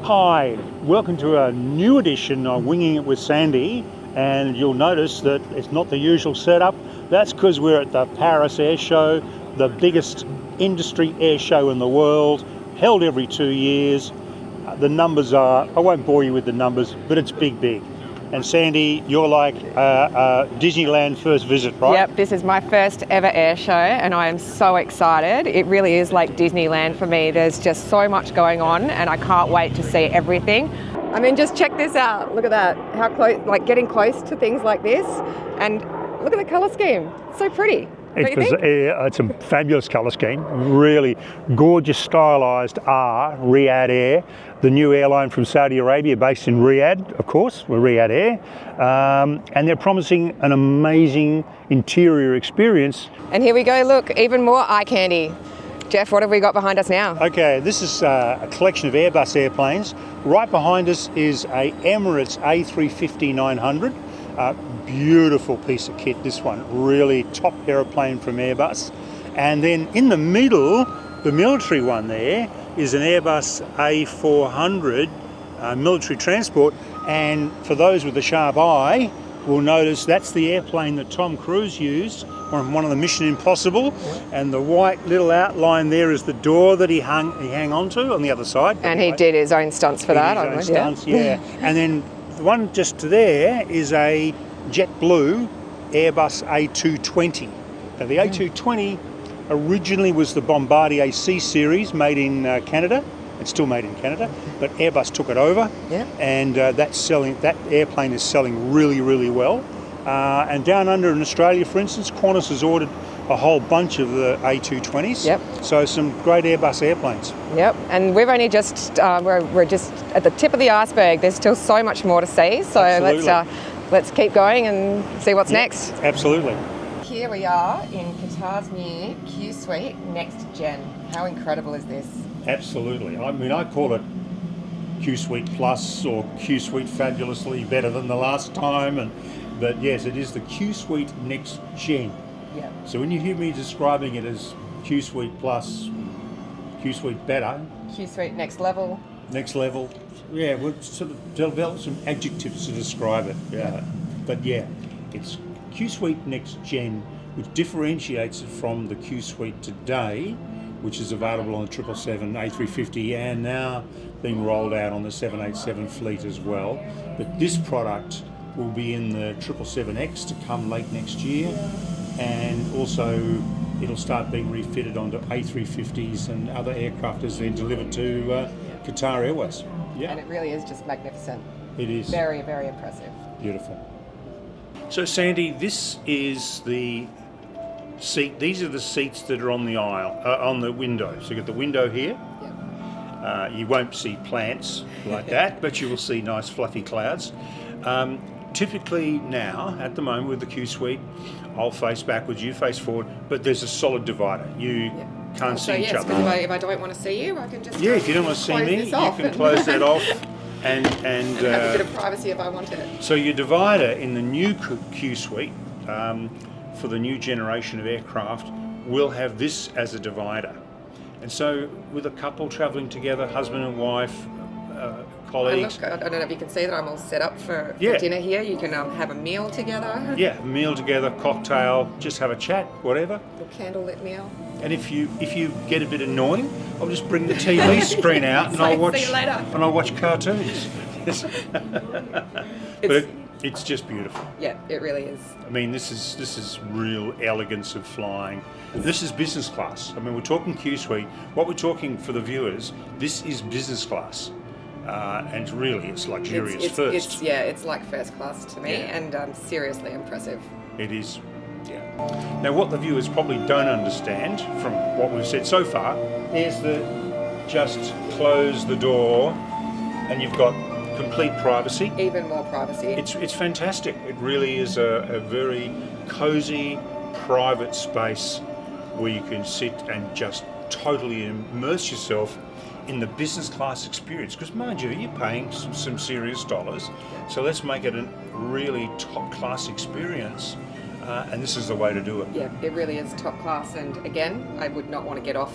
Hi, welcome to a new edition of Winging It with Sandy, and you'll notice that it's not the usual setup. That's because we're at the Paris Airshow, the biggest industry air show in the world, held every 2 years. The numbers are, I won't bore you with the numbers, but it's big. And Sandy, you're like Disneyland first visit, right? Yep, this is my first ever air show and I am so excited. It really is like Disneyland for me. There's just so much going on and I can't wait to see everything. I mean, just check this out. Look at that. How close, like getting close to things like this. And look at the colour scheme. It's so pretty. It's a fabulous colour scheme, really gorgeous stylised Riyadh Air, the new airline from Saudi Arabia based in Riyadh, of course, we're Riyadh Air, and they're promising an amazing interior experience. And here we go, look, even more eye candy. Jeff, what have we got behind us now? Okay, this is a collection of Airbus airplanes. Right behind us is a Emirates A350-900. Beautiful piece of kit, this one, really top aeroplane from Airbus. And then in the middle, the military one there, is an Airbus A400 military transport. And for those with a sharp eye, will notice that's the airplane that Tom Cruise used on one of the Mission Impossible. And the white little outline there is the door that he hung onto on the other side. And he did his own stunts for that, I his own stunts, yeah. And then the one just to there is a JetBlue Airbus A220. Now the A220 originally was the Bombardier C series made in Canada. It's still made in Canada, but Airbus took it over, and that airplane is selling really well. And down under in Australia, for instance, Qantas has ordered a whole bunch of the A220s. Yep. So some great Airbus airplanes. Yep. And we've only just we're just at the tip of the iceberg. There's still so much more to see. So let's keep going and see what's next. Absolutely. Here we are in Qatar's new Q Suite Next Gen. How incredible is this? Absolutely. I mean, I call it Q Suite Plus or Q Suite fabulously better than the last time. But yes, it is the Q Suite Next Gen. Yeah. So when you hear me describing it as Q Suite Plus, Q Suite better, Q Suite Next Level. Next level. Yeah, we'll sort of develop some adjectives to describe it. Yeah. But yeah, it's Q Suite Next Gen, which differentiates it from the Q Suite today, which is available on the 777, A350, and now being rolled out on the 787 fleet as well. But this product will be in the 777X to come late next year, and also it'll start being refitted onto A350s and other aircraft as they're delivered to Qatar Airways. Yeah. And it really is just magnificent. It is. Very impressive. Beautiful. So Sandy, this is the seat. These are the seats that are on the aisle, on the window. So you got the window here. Yep. You won't see plants like that, but you will see nice fluffy clouds. Typically now, at the moment with the Q Suite, I'll face backwards, you face forward, but there's a solid divider. You can't see each other. If I don't want to see you, I can just if you don't want to see me, you can close that off and have a bit of privacy if I want it. So your divider in the new Q Suite for the new generation of aircraft will have this as a divider. And so with a couple travelling together, husband and wife, colleagues. I don't know if you can see that I'm all set up for dinner here. You can have a meal together. Yeah, meal together, cocktail, just have a chat, whatever. A candlelit meal. And if you get a bit annoying, I'll just bring the TV screen out and I'll watch cartoons. But it's just beautiful. Yeah, it really is. I mean, this is real elegance of flying. This is business class. I mean, we're talking Q Suite. What we're talking for the viewers, this is business class. And really, it's luxurious first. It's like first class to me, and seriously impressive. It is, yeah. Now, what the viewers probably don't understand from what we've said so far is that just close the door, and you've got complete privacy. Even more privacy. It's fantastic. It really is a very cosy, private space where you can sit and just totally immerse yourself in the business class experience, because mind you, you're paying some serious dollars, so let's make it a really top class experience, and this is the way to do it. Yeah, it really is top class, and again, I would not want to get off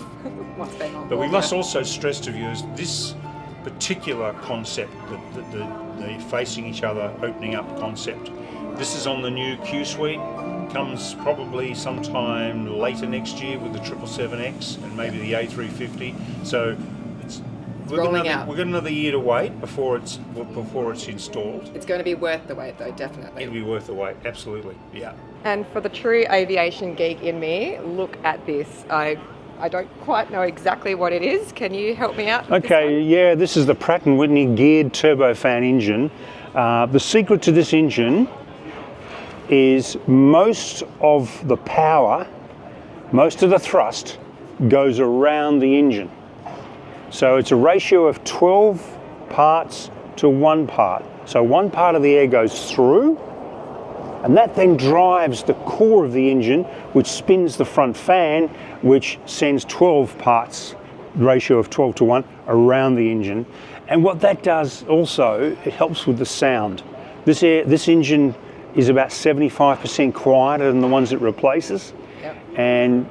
once being on board. But we must also stress to viewers, this particular concept, the facing each other, opening up concept. This is on the new Q Suite. Comes probably sometime later next year with the 777X and maybe the A350. So we've got another year to wait before it's installed. It's going to be worth the wait, though, definitely. It'll be worth the wait, absolutely. Yeah. And for the true aviation geek in me, look at this. I don't quite know exactly what it is. Can you help me out? Okay, yeah, this is the Pratt & Whitney geared turbofan engine. The secret to this engine is most of the power, most of the thrust goes around the engine. So it's a ratio of 12 parts to 1 part. So 1 part of the air goes through, and that then drives the core of the engine, which spins the front fan, which sends 12 parts, ratio of 12 to 1, around the engine. And what that does also, it helps with the sound. This engine is about 75% quieter than the ones it replaces. Yep. And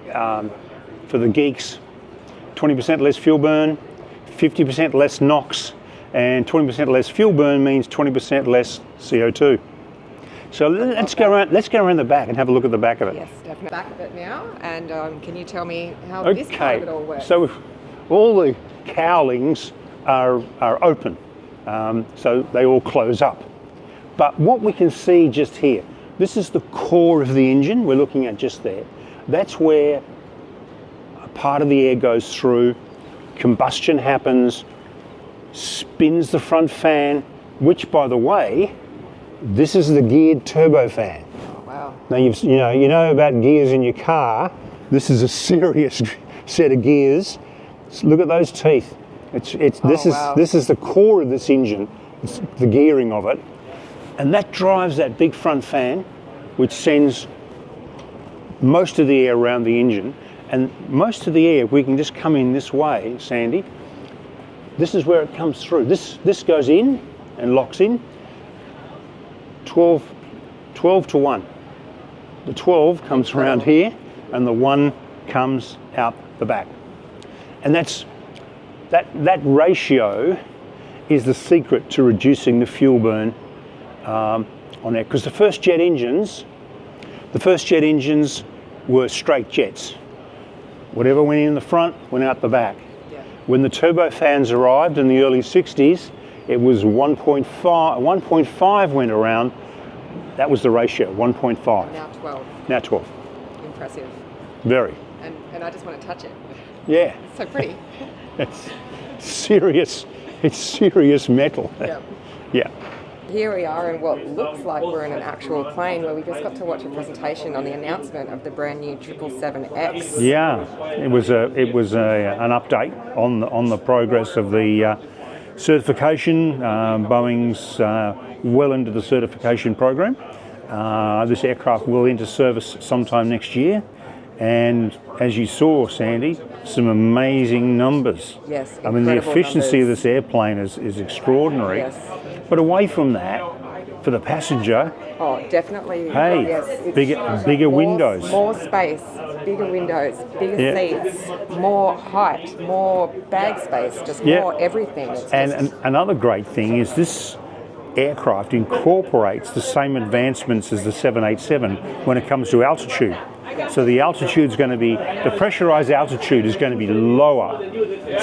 for the geeks, 20% less fuel burn, 50% less NOx, and 20% less fuel burn means 20% less CO2. So let's go around the back and have a look at the back of it. Yes, definitely. Back of it now. And can you tell me how this part of it all works? So all the cowlings are open, so they all close up. But what we can see just here, this is the core of the engine we're looking at just there. That's where a part of the air goes through, combustion happens, spins the front fan, which, by the way, this is the geared turbofan. Oh, wow. Now you know about gears in your car. This is a serious set of gears. Look at those teeth. This is the core of this engine. It's the gearing of it. And that drives that big front fan, which sends most of the air around the engine. And most of the air, we can just come in this way, Sandy. This is where it comes through. This goes in and locks in. 12 to 1. The 12 comes around here, and the 1 comes out the back. And that ratio is the secret to reducing the fuel burn on there, because the first jet engines were straight jets. Whatever went in the front went out the back. Yeah. When the turbofans arrived in the early 60s, it was 1.5 went around. That was the ratio, 1.5. Now 12. Now 12. Impressive. Very. And I just want to touch it. Yeah. It's so pretty. It's serious metal. Yeah. Yeah. Here we are in what looks like we're in an actual plane, where we just got to watch a presentation on the announcement of the brand new 777X. Yeah, it was an update on the progress of the certification. Boeing's well into the certification program. This aircraft will enter service sometime next year, and as you saw, Sandy, some amazing numbers. Yes, I mean, the efficiency of this airplane is extraordinary. Yes. But away from that, for the passenger, oh, definitely. Hey, yes, bigger windows. More space, bigger windows, bigger seats, more height, more bag space, just more everything. And another great thing is this aircraft incorporates the same advancements as the 787 when it comes to altitude. So the altitude's going to be, the pressurized altitude is going to be lower.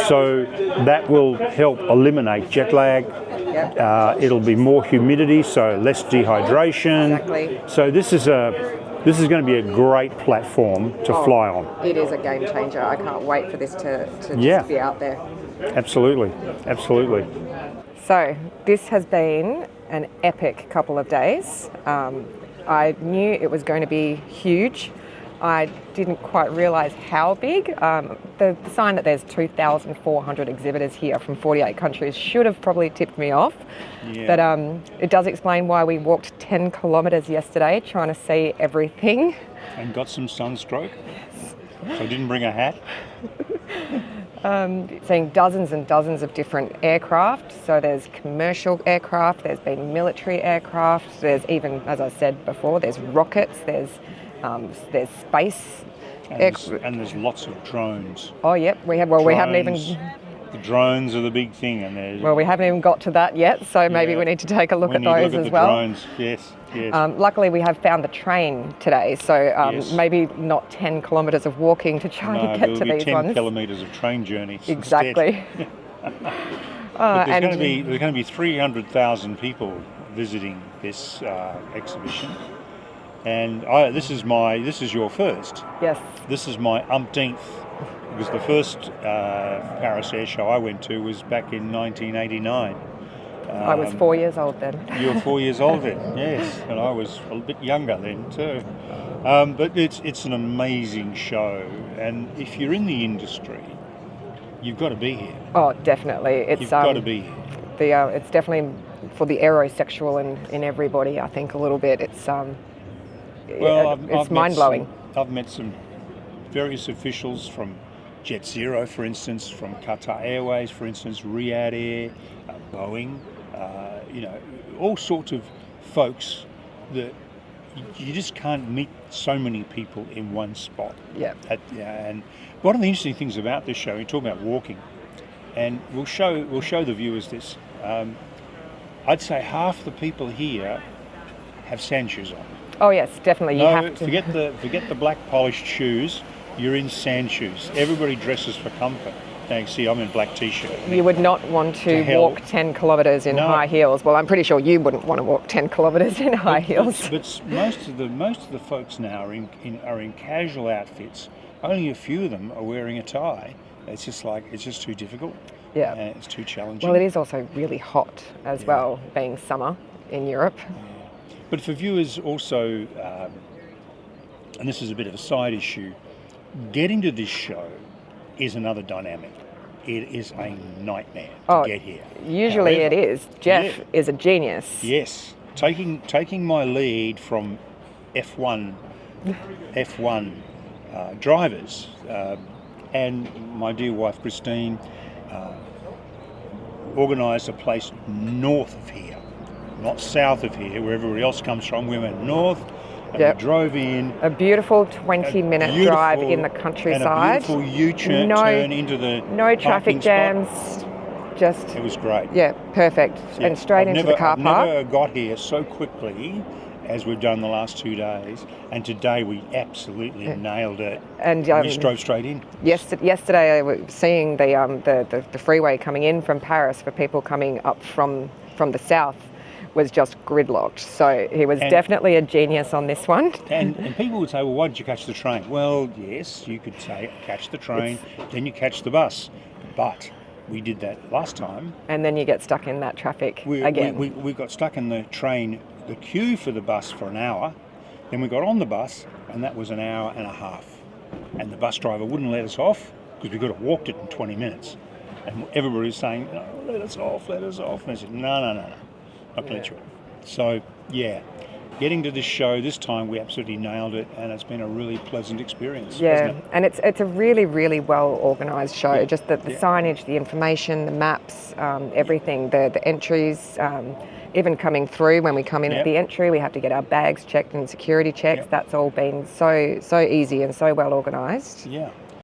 So that will help eliminate jet lag. Yep. It'll be more humidity, so less dehydration. Exactly. So this is going to be a great platform to fly on. It is a game changer. I can't wait for this to just be out there. Absolutely. So this has been an epic couple of days. I knew it was going to be huge. I didn't quite realise how big. The sign that there's 2,400 exhibitors here from 48 countries should have probably tipped me off. Yeah. But it does explain why we walked 10 kilometres yesterday trying to see everything. And got some sunstroke. So didn't bring a hat. Seeing dozens and dozens of different aircraft. So there's commercial aircraft, there's been military aircraft, there's even, as I said before, there's rockets, there's space. And there's lots of drones. Oh, yep. We haven't even The drones are the big thing, and there's Well, we haven't even got to that yet, so maybe we need to take a look at those as well. Drones. Yes, yes. Luckily, we have found the train today, so maybe not 10 kilometres of walking to try to get to these 10 kilometres of train journeys. Exactly. But there's going to be 300,000 people visiting this exhibition, and this is your first. Yes. This is my umpteenth, because the first Paris Airshow I went to was back in 1989. I was 4 years old then. You were 4 years old then, yes, and I was a bit younger then too. But it's an amazing show, and if you're in the industry, you've got to be here. Oh, definitely. You've got to be here. It's definitely for the aerosexual in everybody. I think a little bit. It's it's mind blowing. I've met some various officials from Jet Zero, for instance, from Qatar Airways, for instance, Riyadh Air, Boeing. All sorts of folks that you just can't meet so many people in one spot. Yeah. And one of the interesting things about this show, you talk about walking, and we'll show the viewers this. I'd say half the people here have sand shoes on. Oh yes, definitely. You have to forget the black polished shoes. You're in sand shoes. Everybody dresses for comfort. Now you can see I'm in black t-shirt. You would not want to walk 10 kilometres in high heels. Well, I'm pretty sure you wouldn't want to walk 10 kilometres in high heels. But most of the folks now are in casual outfits. Only a few of them are wearing a tie. It's just too difficult. Yeah. And it's too challenging. Well, it is also really hot as well, being summer in Europe. Yeah. But for viewers also, and this is a bit of a side issue, getting to this show is another dynamic. It is a nightmare to get here. Usually it is. Jeff is a genius. Yes. Taking my lead from F1 drivers, and my dear wife Christine organised a place north of here, not south of here, where everybody else comes from. We went north, and we drove in. A beautiful 20-minute drive in the countryside. And a beautiful U-turn turn into the no traffic jams. It was great. Yeah, perfect. Yeah. And straight into the car park. I've never got here so quickly as we've done the last 2 days, and today we absolutely nailed it. And we just drove straight in. Yesterday I was seeing the freeway coming in from Paris for people coming up from the south was just gridlocked. So he was definitely a genius on this one. And people would say, well, why did you catch the train? Well, yes, you could say catch the train, then you catch the bus. But we did that last time. And then you get stuck in that traffic again. We got stuck in the train, the queue for the bus for an hour. Then we got on the bus, and that was an hour and a half. And the bus driver wouldn't let us off because we could have walked it in 20 minutes. And everybody was saying, no, let us off. And I said, no. Not going to let you off. So, getting to this show this time, we absolutely nailed it, and it's been a really pleasant experience. Yeah, and it's a really, really well organised show. Yeah. Just the signage, the information, the maps, everything, the entries, even coming through when we come in at the entry, we have to get our bags checked and security checks. That's all been so easy and so well organised. Yeah.